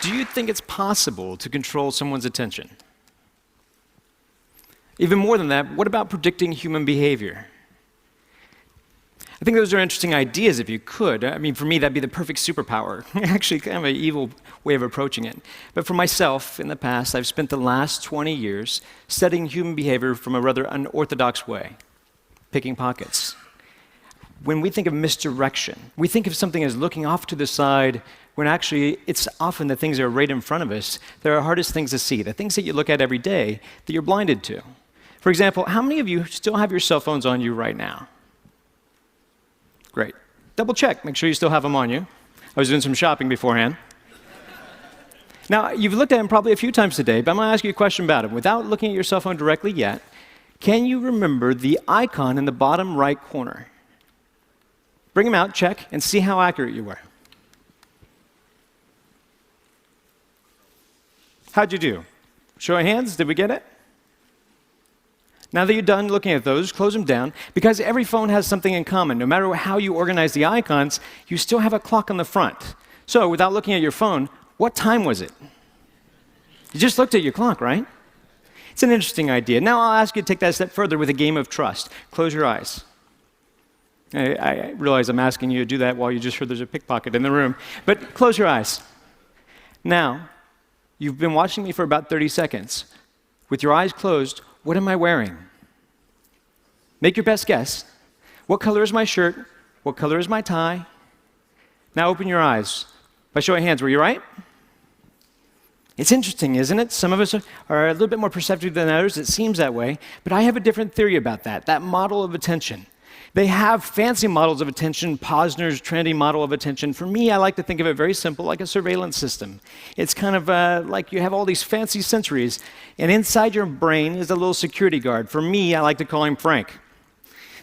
Do you think it's possible to control someone's attention? Even more than that, what about predicting human behavior? I think those are interesting ideas if you could. I mean, for me, that'd be the perfect superpower. Actually, kind of an evil way of approaching it. But for myself, in the past, I've spent the last 20 years studying human behavior from a rather unorthodox way, picking pockets. When we think of misdirection, we think of something as looking off to the side when actually it's often the things that are right in front of us that are the hardest things to see, the things that you look at every day that you're blinded to. For example, how many of you still have your cell phones on you right now? Great. Double check, make sure you still have them on you. I was doing some shopping beforehand. Now, you've looked at them probably a few times today, but I'm going to ask you a question about them. Without looking at your cell phone directly yet, can you remember the icon in the bottom right corner? Bring them out, check, and see how accurate you were. How'd you do? Show of hands, did we get it? Now that you're done looking at those, close them down, because every phone has something in common. No matter how you organize the icons, you still have a clock on the front. So without looking at your phone, what time was it? You just looked at your clock, right? It's an interesting idea. Now I'll ask you to take that a step further with a game of trust. Close your eyes. I realize I'm asking you to do that while you just heard there's a pickpocket in the room, but close your eyes. Now, you've been watching me for about 30 seconds. With your eyes closed, what am I wearing? Make your best guess. What color is my shirt? What color is my tie? Now open your eyes. By show of hands, were you right? It's interesting, isn't it? Some of us are a little bit more perceptive than others. It seems that way. But I have a different theory about that model of attention. They have fancy models of attention, Posner's trendy model of attention. For me, I like to think of it very simple, like a surveillance system. It's kind of like you have all these fancy sensories, and inside your brain is a little security guard. For me, I like to call him Frank.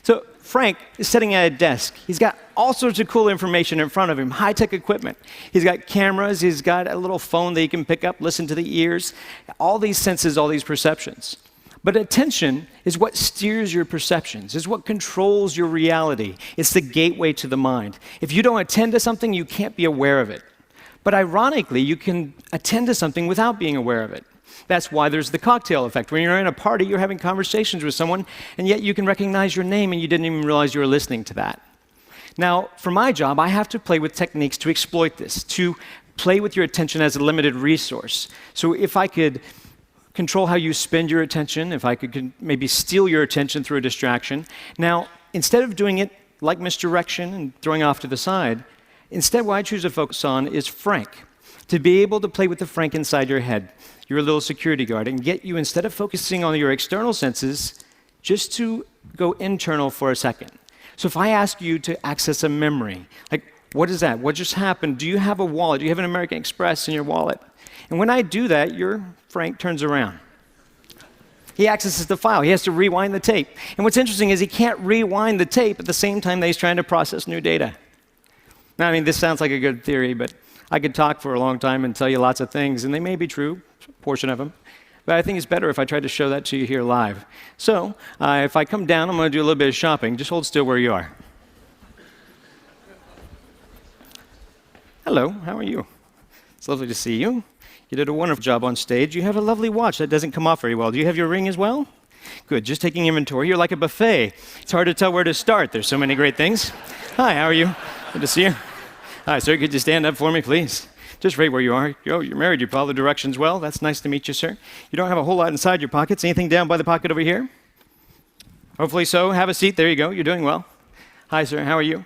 So Frank is sitting at a desk. He's got all sorts of cool information in front of him, high-tech equipment. He's got cameras. He's got a little phone that he can pick up, listen to the ears, all these senses, all these perceptions. But attention is what steers your perceptions, is what controls your reality. It's the gateway to the mind. If you don't attend to something, you can't be aware of it. But ironically, you can attend to something without being aware of it. That's why there's the cocktail effect. When you're in a party, you're having conversations with someone, and yet you can recognize your name, and you didn't even realize you were listening to that. Now, for my job, I have to play with techniques to exploit this, to play with your attention as a limited resource. So if I could control how you spend your attention, if I could maybe steal your attention through a distraction. Now, instead of doing it like misdirection and throwing off to the side, instead what I choose to focus on is Frank. To be able to play with the Frank inside your head, your little security guard, and get you, instead of focusing on your external senses, just to go internal for a second. So if I ask you to access a memory, like, what is that? What just happened? Do you have a wallet? Do you have an American Express in your wallet? And when I do that, your Frank turns around. He accesses the file. He has to rewind the tape. And what's interesting is he can't rewind the tape at the same time that he's trying to process new data. Now, I mean, this sounds like a good theory, but I could talk for a long time and tell you lots of things, and they may be true, a portion of them. But I think it's better if I try to show that to you here live. So if I come down, I'm going to do a little bit of shopping. Just hold still where you are. Hello, how are you? It's lovely to see you. You did a wonderful job on stage. You have a lovely watch that doesn't come off very well. Do you have your ring as well? Good, just taking inventory. You're like a buffet. It's hard to tell where to start. There's so many great things. Hi, how are you? Good to see you. Hi, sir, could you stand up for me, please? Just right where you are. Oh, you're married. You follow the directions well. That's nice to meet you, sir. You don't have a whole lot inside your pockets. Anything down by the pocket over here? Hopefully so. Have a seat. There you go. You're doing well. Hi, sir. How are you?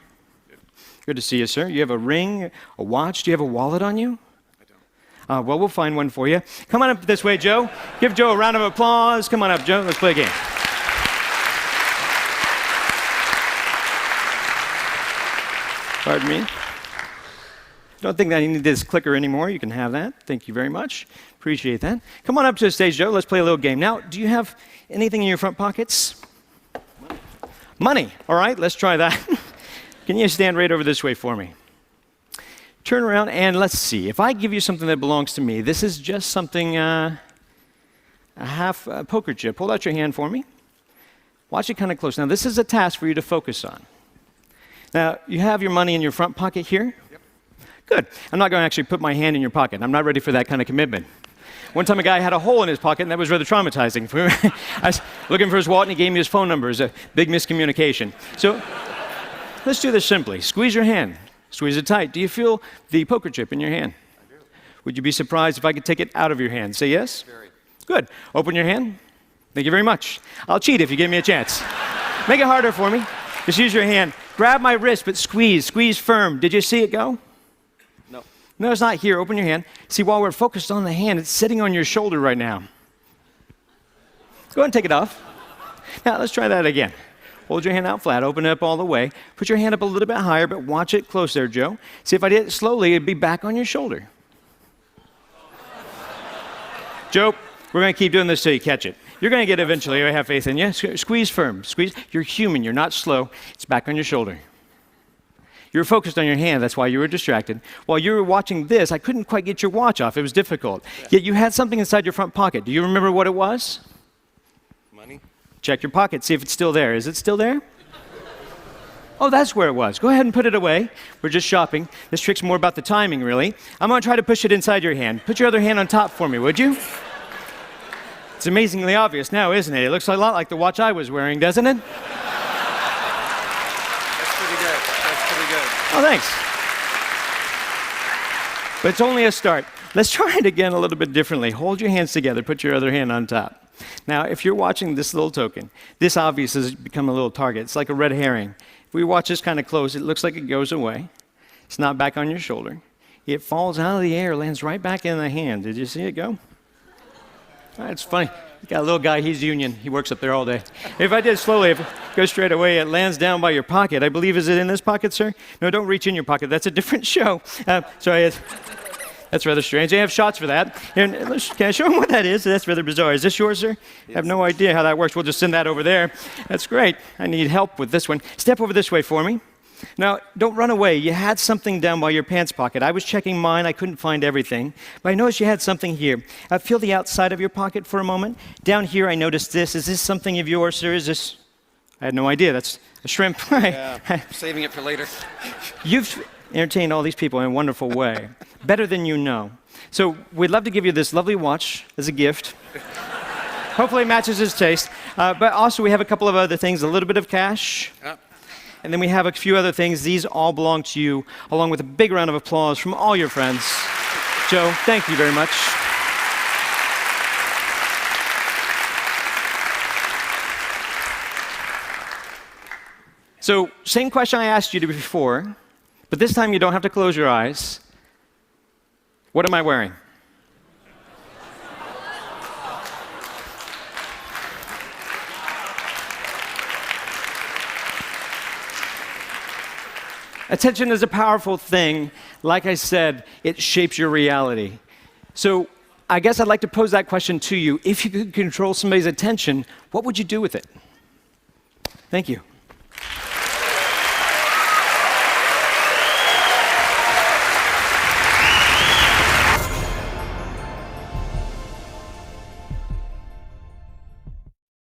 Good to see you, sir. You have a ring, a watch. Do you have a wallet on you? Well, we'll find one for you. Come on up this way, Joe. Give Joe a round of applause. Come on up, Joe. Let's play a game. Pardon me. Don't think that you need this clicker anymore. You can have that. Thank you very much. Appreciate that. Come on up to the stage, Joe. Let's play a little game. Now, do you have anything in your front pockets? Money. All right, let's try that. Can you stand right over this way for me? Turn around and let's see. If I give you something that belongs to me, this is just something, a half poker chip. Hold out your hand for me. Watch it kind of close. Now, this is a task for you to focus on. Now, you have your money in your front pocket here? Yep. Good. I'm not going to actually put my hand in your pocket. I'm not ready for that kind of commitment. One time a guy had a hole in his pocket, and that was rather traumatizing. I was looking for his wallet, and he gave me his phone number. It was a big miscommunication. So let's do this simply. Squeeze your hand. Squeeze it tight. Do you feel the poker chip in your hand? I do. Would you be surprised if I could take it out of your hand? Say yes? Very. Good. Open your hand. Thank you very much. I'll cheat if you give me a chance. Make it harder for me. Just use your hand. Grab my wrist, but squeeze. Squeeze firm. Did you see it go? No. No, it's not here. Open your hand. See, while we're focused on the hand, it's sitting on your shoulder right now. Go ahead and take it off. Now, let's try that again. Hold your hand out flat. Open it up all the way. Put your hand up a little bit higher, but watch it close there, Joe. See, if I did it slowly, it'd be back on your shoulder. Joe, we're going to keep doing this till you catch it. You're going to get it eventually. I have faith in you. Squeeze firm. Squeeze. You're human. You're not slow. It's back on your shoulder. You were focused on your hand. That's why you were distracted. While you were watching this, I couldn't quite get your watch off. It was difficult. Yet you had something inside your front pocket. Do you remember what it was? Money? Check your pocket. See if it's still there. Is it still there? Oh, that's where it was. Go ahead and put it away. We're just shopping. This trick's more about the timing, really. I'm going to try to push it inside your hand. Put your other hand on top for me, would you? It's amazingly obvious now, isn't it? It looks a lot like the watch I was wearing, doesn't it? That's pretty good. That's pretty good. Oh, thanks. But it's only a start. Let's try it again a little bit differently. Hold your hands together. Put your other hand on top. Now, if you're watching this little token, this obviously has become a little target. It's like a red herring. If we watch this kind of close, it looks like it goes away. It's not back on your shoulder. It falls out of the air, lands right back in the hand. Did you see it go? It's funny. You got a little guy, he's union. He works up there all day. If I did slowly, if it goes straight away, it lands down by your pocket. I believe, is it in this pocket, sir? No, don't reach in your pocket. That's a different show. Sorry, that's rather strange. They have shots for that. Can I show them what that is? That's rather bizarre. Is this yours, sir? I have no idea how that works. We'll just send that over there. That's great. I need help with this one. Step over this way for me. Now, don't run away. You had something down by your pants pocket. I was checking mine. I couldn't find everything. But I noticed you had something here. Feel the outside of your pocket for a moment. Down here, I noticed this. Is this something of yours, sir? Is this? I had no idea. That's a shrimp. Yeah, saving it for later. You've entertained all these people in a wonderful way. Better than you know. So we'd love to give you this lovely watch as a gift. Hopefully it matches his taste. But also we have a couple of other things, a little bit of cash. And then we have a few other things. These all belong to you, along with a big round of applause from all your friends. Joe, thank you very much. So, same question I asked you before, but this time you don't have to close your eyes. What am I wearing? Attention is a powerful thing. Like I said, it shapes your reality. So I guess I'd like to pose that question to you. If you could control somebody's attention, what would you do with it? Thank you.